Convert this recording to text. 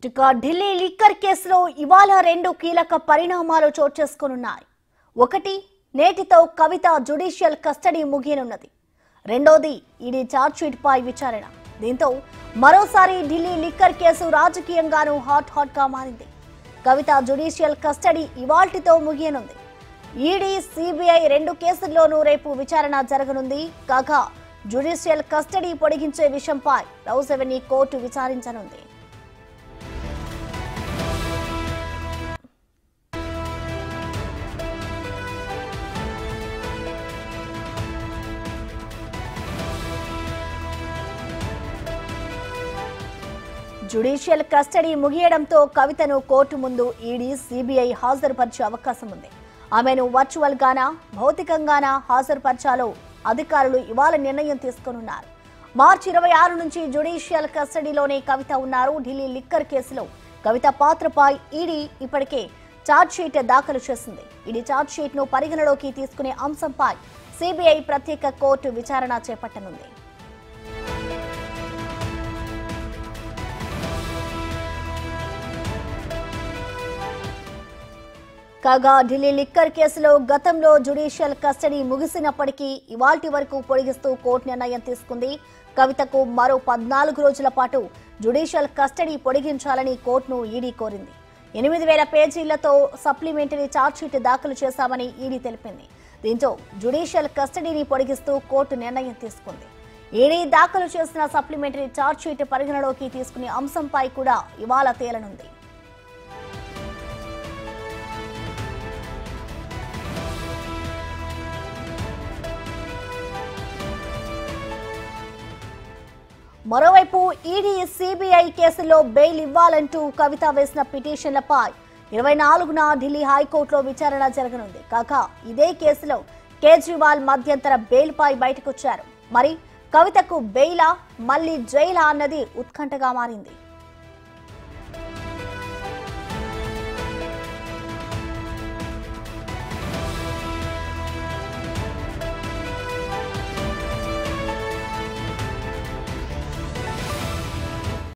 ఇక ఢిల్లీ లిక్కర్ కేసులో ఇవాళ రెండు కీలక పరిణామాలు చోటు చేసుకోనున్నాయి. ఒకటి, నేటితో కవిత జ్యుడిషియల్ కస్టడీ ముగియనున్నది. రెండోది, ఈడీ ఛార్జ్షీట్ పై విచారణ. దీంతో మరోసారి ఢిల్లీ లిక్కర్ కేసు రాజకీయంగానూ హాట్ గా మారింది. కవిత జ్యుడిషియల్ కస్టడీ ఇవాల్టితో ముగియనుంది. ఈడీ, సిబిఐ రెండు కేసుల్లోనూ రేపు విచారణ జరగనుంది. కాగా జ్యుడిషియల్ కస్టడీ పొడిగించే విషయంపై రౌస్ అవెన్యూ కోర్టు విచారించనుంది. జ్యుడిషియల్ కస్టడీ ముగియడంతో కవితను కోర్టు ముందు ఈడీ, సిబిఐ హాజరుపరిచే అవకాశం ఉంది. ఆమెను వర్చువల్ గానా, భౌతికంగానా హాజరుపరచాలో అధికారులు ఇవాళ నిర్ణయం తీసుకోనున్నారు. మార్చి 26 నుంచి జ్యుడిషియల్ కస్టడీలోనే కవిత ఉన్నారు. ఢిల్లీ లిక్కర్ కేసులో కవిత పాత్రపై ఈడీ ఇప్పటికే ఛార్జ్షీట్ దాఖలు చేసింది. ఈడీ ఛార్జ్షీట్ ను పరిగణలోకి తీసుకునే అంశంపై సిబిఐ ప్రత్యేక కోర్టు విచారణ చేపట్టనుంది. కాగా ఢిల్లీ లిక్కర్ కేసులో గతంలో జ్యుడిషియల్ కస్టడీ ముగిసినప్పటికీ ఇవాల్టి వరకు పొడిగిస్తూ కోర్టు నిర్ణయం తీసుకుంది. కవితకు మరో 14 రోజుల పాటు జ్యుడిషియల్ కస్టడీ పొడిగించాలని కోర్టును ఈడీ కోరింది. 8000 పేజీలతో సప్లిమెంటరీ ఛార్జ్షీట్ దాఖలు చేశామని ఈడీ తెలిపింది. దీంతో జ్యుడిషియల్ కస్టడీని పొడిగిస్తూ కోర్టు నిర్ణయం తీసుకుంది. ఈడీ దాఖలు చేసిన సప్లిమెంటరీ ఛార్జ్షీట్ పరిగణలోకి తీసుకునే అంశంపై కూడా ఇవాళ తేలనుంది. మరోవైపు ఈడీ, సిబిఐ కేసులో బెయిల్ ఇవ్వాలంటూ కవిత వేసిన పిటిషన్లపై 24న ఢిల్లీ హైకోర్టులో విచారణ జరగనుంది. కాగా ఇదే కేసులో కేజ్రీవాల్ మధ్యంతర బెయిల్ పై బయటకొచ్చారు. మరి కవితకు బెయిలా, మళ్లీ జైలా అన్నది ఉత్కంఠగా మారింది.